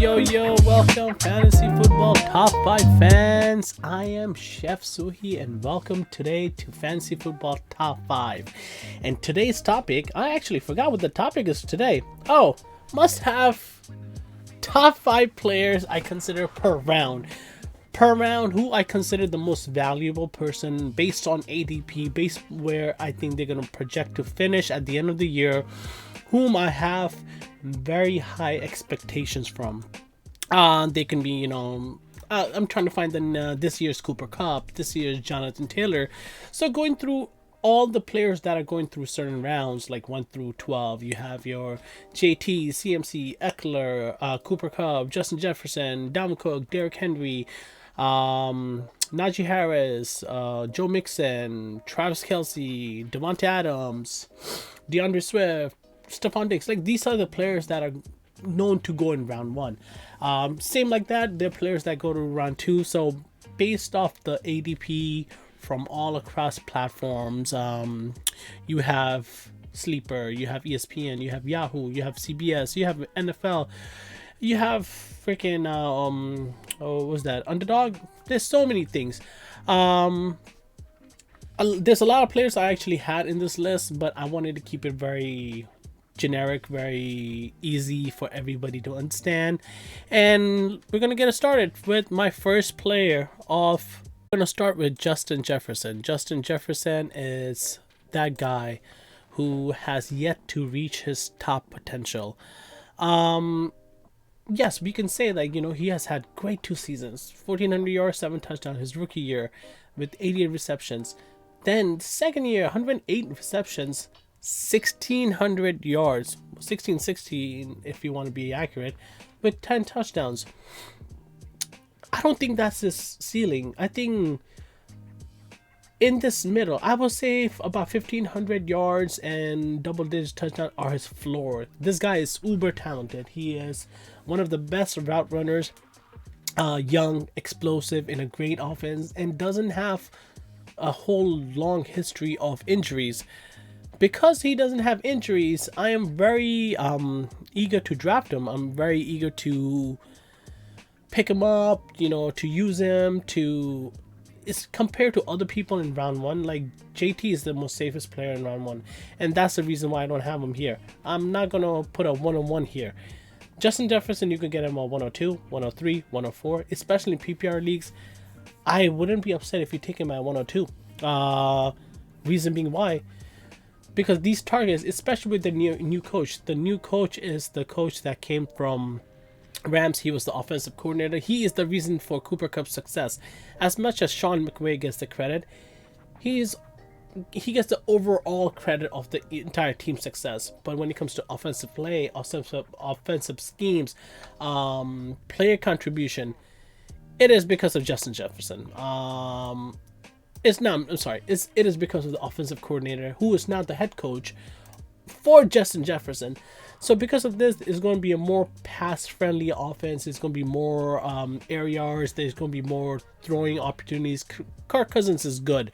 Yo, welcome Fantasy Football Top 5 fans. I am Chef Suhi and welcome today to Fantasy Football Top 5. And today's topic, I actually forgot what the topic is today. Oh, must have top 5 players I consider per round. Who I consider the most valuable person based on ADP, based where I think they're going to project to finish at the end of the year, whom I have very high expectations from. They can be, I'm trying to find this year's Cooper Kupp, this year's Jonathan Taylor. So going through all the players that are going through certain rounds, like 1 through 12, you have your JT, CMC, Eckler, Cooper Kupp, Justin Jefferson, Dalvin Cook, Derrick Henry, Najee Harris, Joe Mixon, Travis Kelce, Devontae Adams, DeAndre Swift, Stephon Diggs. Like, these are the players that are known to go in round 1. Same like that, they're players that go to round 2. So based off the ADP from all across platforms, you have Sleeper, you have ESPN, you have Yahoo, you have CBS, you have NFL, you have freaking what was that, Underdog. There's so many things. There's a lot of players I actually had in this list, but I wanted to keep it very generic, very easy for everybody to understand. And we're gonna get started with my first player off. I'm gonna start with Justin Jefferson. Justin Jefferson is that guy who has yet to reach his top potential. Yes, we can say that, he has had great 2 seasons, 1,400 yards, 7 touchdowns his rookie year with 88 receptions. Then second year, 108 receptions, 1,600 yards, 16 if you want to be accurate, with 10 touchdowns. I don't think that's his ceiling. I think in this middle, I will say about 1,500 yards and double-digit touchdowns are his floor. This guy is uber talented. He is one of the best route runners, young, explosive, in a great offense, and doesn't have a whole long history of injuries. Because he doesn't have injuries, I am very eager to draft him. I'm very eager to pick him up, to use him, it's compared to other people in round 1. Like, JT is the most safest player in round 1, and that's the reason why I don't have him here. I'm not gonna put a 101 here. Justin Jefferson, you can get him a 102, 103, 104, especially in PPR leagues. I wouldn't be upset if you take him at 102. Reason being why? Because these targets, especially with the new coach, the new coach is the coach that came from Rams. He was the offensive coordinator. He is the reason for Cooper Kupp's success. As much as Sean McVay gets the credit, he gets the overall credit of the entire team's success. But when it comes to offensive play, offensive schemes, player contribution, it is because of Justin Jefferson. It is because of the offensive coordinator, who is now the head coach for Justin Jefferson. So because of this, it's going to be a more pass-friendly offense. It's going to be more air yards. There's going to be more throwing opportunities. Kirk Cousins is good.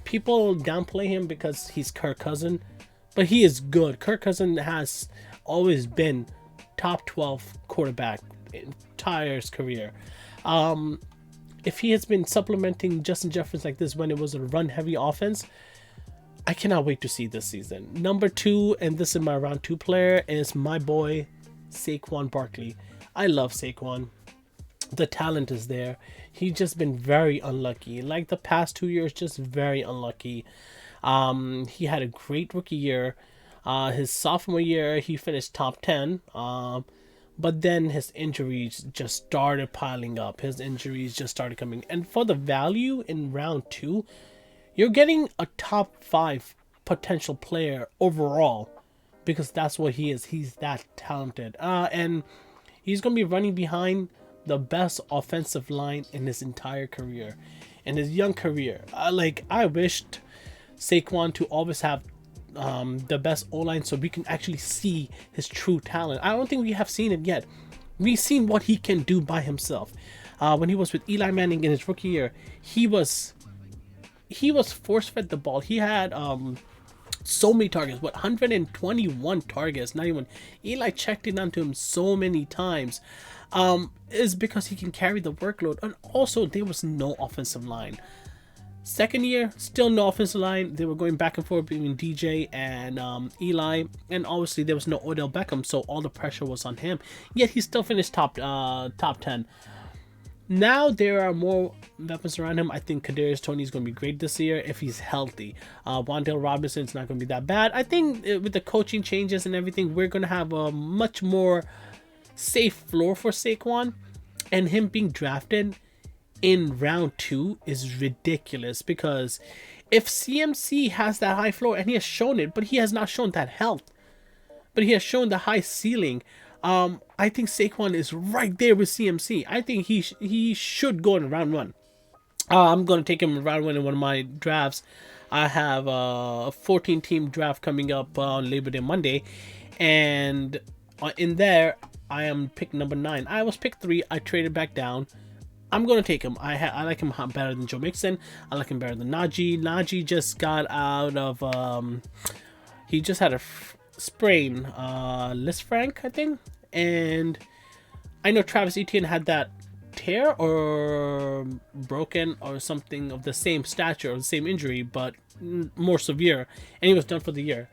People downplay him because he's Kirk Cousins, but he is good. Kirk Cousins has always been top 12 quarterback entire his career. If he has been supplementing Justin Jefferson like this when it was a run-heavy offense, I cannot wait to see this season. Number 2, and this is my round 2 player, is my boy Saquon Barkley. I love Saquon. The talent is there. He's just been very unlucky. Like the past 2 years, just very unlucky. He had a great rookie year. His sophomore year, he finished top 10. But then his injuries just started piling up. His injuries just started coming. And for the value in round 2, you're getting a top 5 potential player overall, because that's what he is. He's that talented. And he's going to be running behind the best offensive line in his entire career, in his young career. I wished Saquon to always have the best O-line so we can actually see his true talent. I don't think we have seen it yet. We've seen what he can do by himself. When he was with Eli Manning in his rookie year, he was force-fed the ball. He had so many targets. What, 121 targets? Not even. Eli checked it onto him so many times. Is because he can carry the workload, and also there was no offensive line. Second year, still no offensive line. They were going back and forth between DJ and Eli, and obviously there was no Odell Beckham, so all the pressure was on him. Yet he still finished top 10. Now there are more weapons around him. I think Kadarius Toney is going to be great this year if he's healthy. Wan'Dale Robinson's not going to be that bad. I think with the coaching changes and everything, we're going to have a much more safe floor for Saquon, and him being drafted in round 2 is ridiculous, because if CMC has that high floor, and he has shown it, but he has not shown that health, but he has shown the high ceiling. I think Saquon is right there with CMC. I think he should go in round 1. I'm going to take him in round 1 in one of my drafts. I have a 14-team draft coming up on Labor Day Monday, and in there I am pick number 9. I was pick 3. I traded back down. I'm going to take him. I like him better than Joe Mixon. I like him better than Najee. Najee just got out of... he just had a sprain. Lisfranc, I think. And I know Travis Etienne had that tear or broken or something of the same stature or the same injury, but more severe. And he was done for the year.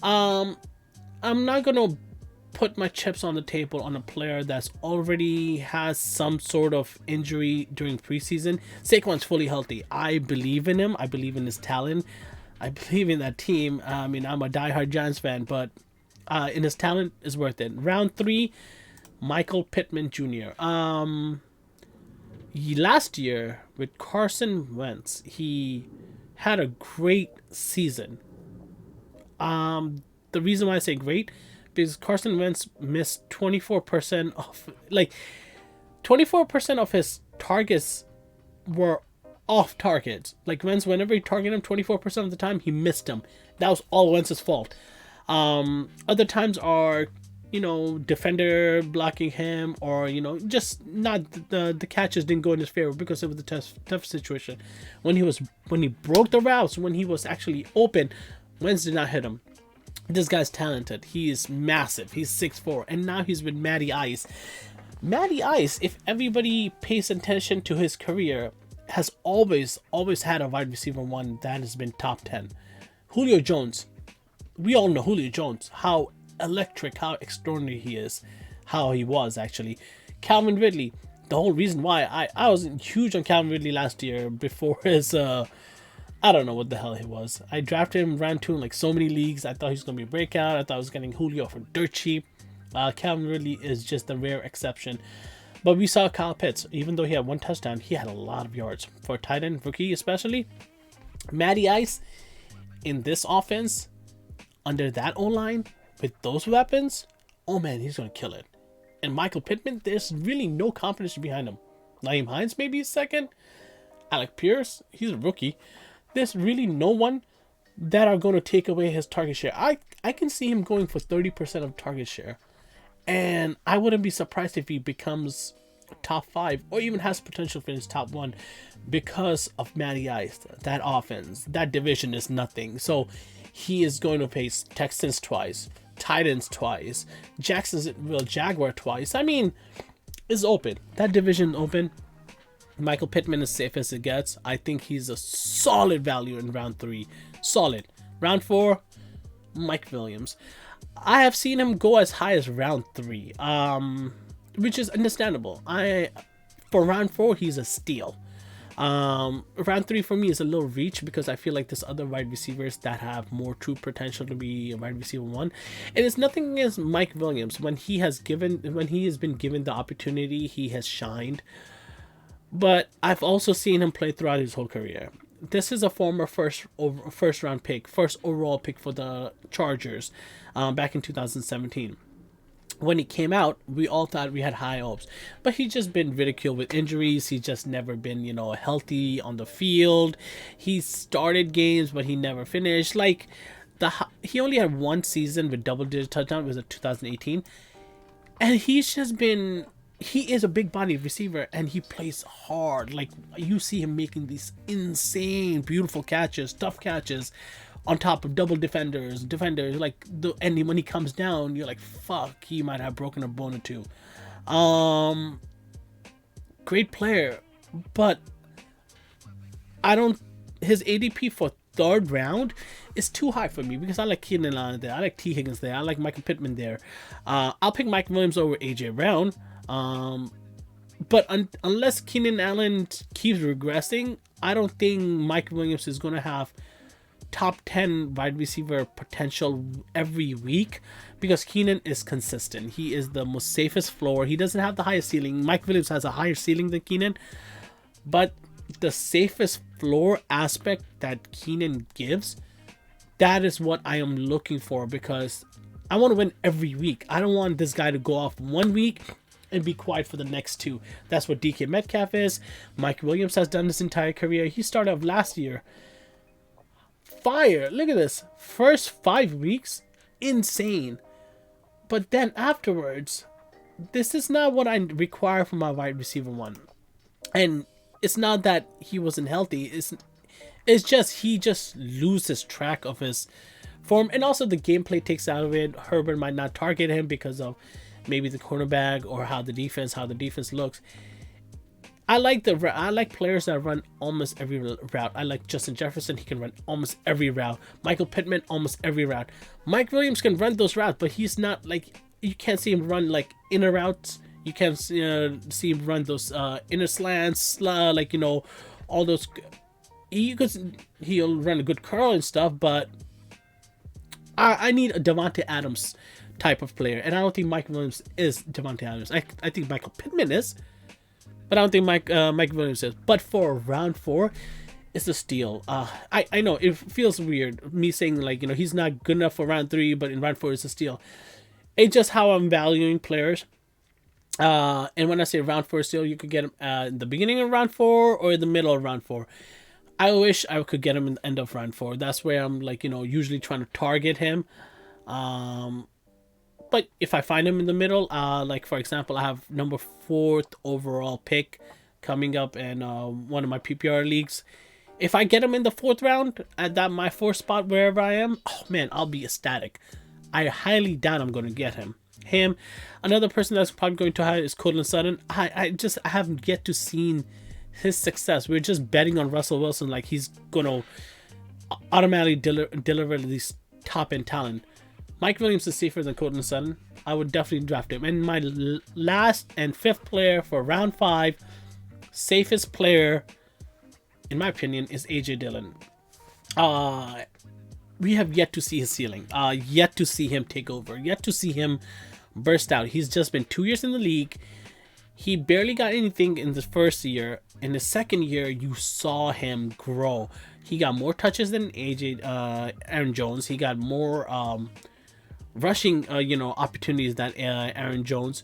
I'm not going to put my chips on the table on a player that's already has some sort of injury during preseason. Saquon's fully healthy. I believe in him. I believe in his talent. I believe in that team. I mean, I'm a diehard Giants fan, but in his talent is worth it. Round 3, Micheal Pittman Jr. Last year with Carson Wentz, he had a great season. The reason why I say great, because Carson Wentz missed 24% of his targets were off targets. Like Wentz, whenever he targeted him 24% of the time, he missed him. That was all Wentz's fault. Other times are, defender blocking him, or, just not the catches didn't go in his favor because it was a tough situation. When he broke the routes, when he was actually open, Wentz did not hit him. This guy's talented. He is massive. He's 6'4", and now he's with Matty Ice. Matty Ice, if everybody pays attention to his career, has always had a wide receiver 1 that has been top 10. Julio Jones. We all know Julio Jones, how electric, how extraordinary he is, how he was actually. Calvin Ridley. The whole reason why I wasn't huge on Calvin Ridley last year before his I don't know what the hell he was. I drafted him round 2 in like so many leagues. I thought he was going to be a breakout. I thought I was getting Julio for dirt cheap. Calvin Ridley is just a rare exception. But we saw Kyle Pitts. Even though he had 1 touchdown, he had a lot of yards. For a tight end rookie especially. Matty Ice, in this offense, under that O-line, with those weapons, oh man, he's going to kill it. And Micheal Pittman, there's really no competition behind him. Naeem Hines maybe is second. Alec Pierce, he's a rookie. There's really no one that are going to take away his target share. I can see him going for 30% of target share. And I wouldn't be surprised if he becomes top 5 or even has potential for his top 1 because of Matty Ice. That offense, that division is nothing. So he is going to face Texans twice, Titans twice, Jacksonville Jaguar twice. I mean, it's open. That division open. Micheal Pittman is safe as it gets. I think he's a solid value in round 3. Solid. Round 4, Mike Williams. I have seen him go as high as round 3, which is understandable. For round 4, he's a steal. Round 3 for me is a little reach because I feel like there's other wide receivers that have more true potential to be a wide receiver 1. And it's nothing against Mike Williams. When he has been given the opportunity, he has shined. But I've also seen him play throughout his whole career. This is a former first round pick, first overall pick for the Chargers back in 2017. When he came out, we all thought we had high hopes. But he's just been ridiculed with injuries. He's just never been, healthy on the field. He started games, but he never finished. He only had 1 season with double-digit touchdown. It was in 2018. And he's just been... He is a big body receiver and he plays hard. Like, you see him making these insane, beautiful catches, tough catches on top of double defenders. Like and when he comes down, you're like, fuck, he might have broken a bone or two. Great player, but I don't. His ADP for third round is too high for me because I like Keenan Allen there, I like T Higgins there, I like Micheal Pittman there. I'll pick Mike Williams over AJ Brown. But unless Keenan Allen keeps regressing, I don't think Mike Williams is going to have top 10 wide receiver potential every week because Keenan is consistent. He is the most safest floor. He doesn't have the highest ceiling. Mike Williams has a higher ceiling than Keenan, but the safest floor aspect that Keenan gives, that is what I am looking for because I want to win every week. I don't want this guy to go off 1 week and be quiet for the next 2. That's what DK Metcalf is. Mike Williams has done his entire career. He started off last year. Fire. Look at this. First 5 weeks, insane. But then afterwards, this is not what I require from my wide receiver one. And it's not that he wasn't healthy. It's just he just loses track of his form. And also the gameplay takes out of it. Herbert might not target him because of maybe the cornerback or how the defense looks. I like players that run almost every route. I like Justin Jefferson. He can run almost every route. Micheal Pittman, almost every route. Mike Williams can run those routes, but he's not like, you can't see him run like inner routes. You can't see him run those inner slants, like, you know, all those. He'll run a good curl and stuff, but I need a Devontae Adams type of player, and I don't think Mike Williams is Devontae Adams. I think Micheal Pittman is, but I don't think Mike Williams is. But for round 4, it's a steal. I know it feels weird me saying, like, you know, he's not good enough for round 3, but in round 4 it's a steal. It's just how I'm valuing players. And when I say round 4 steal, you could get him in the beginning of round 4 or in the middle of round 4. I wish I could get him in the end of round 4. That's where I'm, like, you know, usually trying to target him. But if I find him in the middle, like, for example, I have number 4th overall pick coming up in one of my PPR leagues. If I get him in the 4th round at that my 4th spot wherever I am, oh man, I'll be ecstatic. I highly doubt I'm going to get him. Another person that's probably going to have is Courtland Sutton. I haven't yet to seen his success. We're just betting on Russell Wilson like he's going to automatically deliver these top end talent. Mike Williams is safer than Courtland Sutton. I would definitely draft him. And my last and 5th player for round 5, safest player, in my opinion, is AJ Dillon. We have yet to see his ceiling. Yet to see him take over. Yet to see him burst out. He's just been 2 years in the league. He barely got anything in the first year. In the second year, you saw him grow. He got more touches than Aaron Jones. He got more rushing opportunities than Aaron Jones.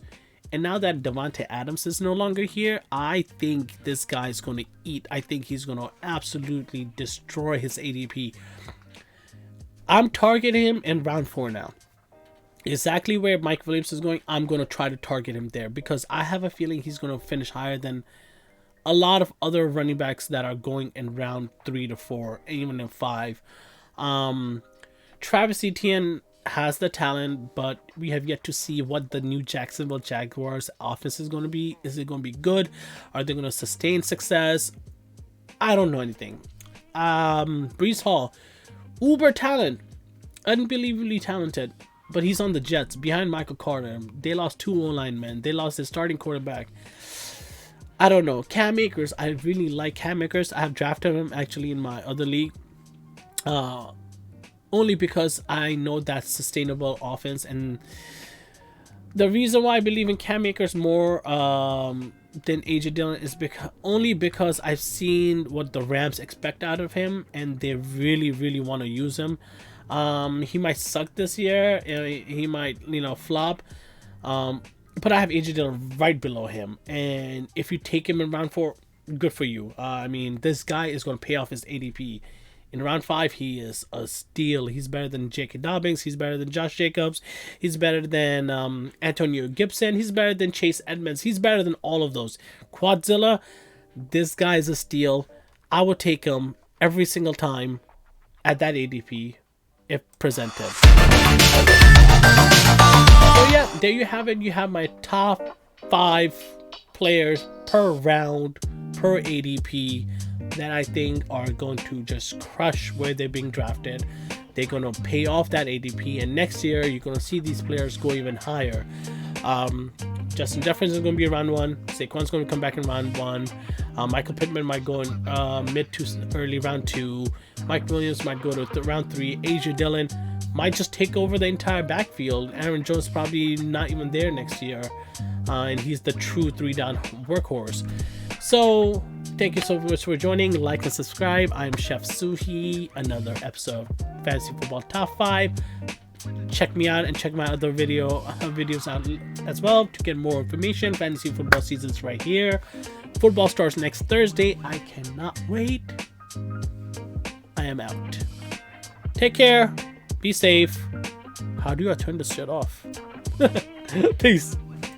And now that Devontae Adams is no longer here, I think this guy's going to eat. I think he's going to absolutely destroy his ADP. I'm targeting him in round 4 now. Exactly where Mike Williams is going, I'm going to try to target him there because I have a feeling he's going to finish higher than a lot of other running backs that are going in round 3 to 4, even in 5. Travis Etienne has the talent, but we have yet to see what the new Jacksonville Jaguars offense is going to be. Is it going to be good? Are they going to sustain success? I don't know anything. Breece Hall, uber talent, unbelievably talented, but he's on the Jets behind Michael Carter. They lost 2 O-linemen. They lost their starting quarterback. I don't know. Cam Akers, I really like Cam Akers. I have drafted him actually in my other league. Only because I know that's sustainable offense, and the reason why I believe in Cam Akers more than AJ Dillon is because I've seen what the Rams expect out of him, and they really, really want to use him. He might suck this year. He might, flop. But I have AJ Dillon right below him, and if you take him in round 4, good for you. I mean, this guy is going to pay off his ADP. In round 5, he is a steal. He's better than J.K. Dobbins. He's better than Josh Jacobs. He's better than Antonio Gibson. He's better than Chase Edmonds. He's better than all of those. Quadzilla, this guy is a steal. I would take him every single time. at that ADP if presented. So yeah, there you have it. You have my top 5 players per round, per ADP that I think are going to just crush where they're being drafted. They're going to pay off that ADP, and next year you're going to see these players go even higher. Justin Jefferson is going to be round 1. Saquon's going to come back in round 1. Micheal Pittman might go in mid to early round 2. Mike Williams might go to round 3. Dillon might just take over the entire backfield. Aaron Jones probably not even there next year, and he's the true 3-down workhorse. So thank you so much for joining. Like and subscribe. I'm Chef Suhi. Another episode of Fantasy Football Top 5. Check me out and check my other videos out as well to get more information. Fantasy football season's right here. Football starts next Thursday. I cannot wait. I am out. Take care. Be safe. How do I turn this shit off? Peace.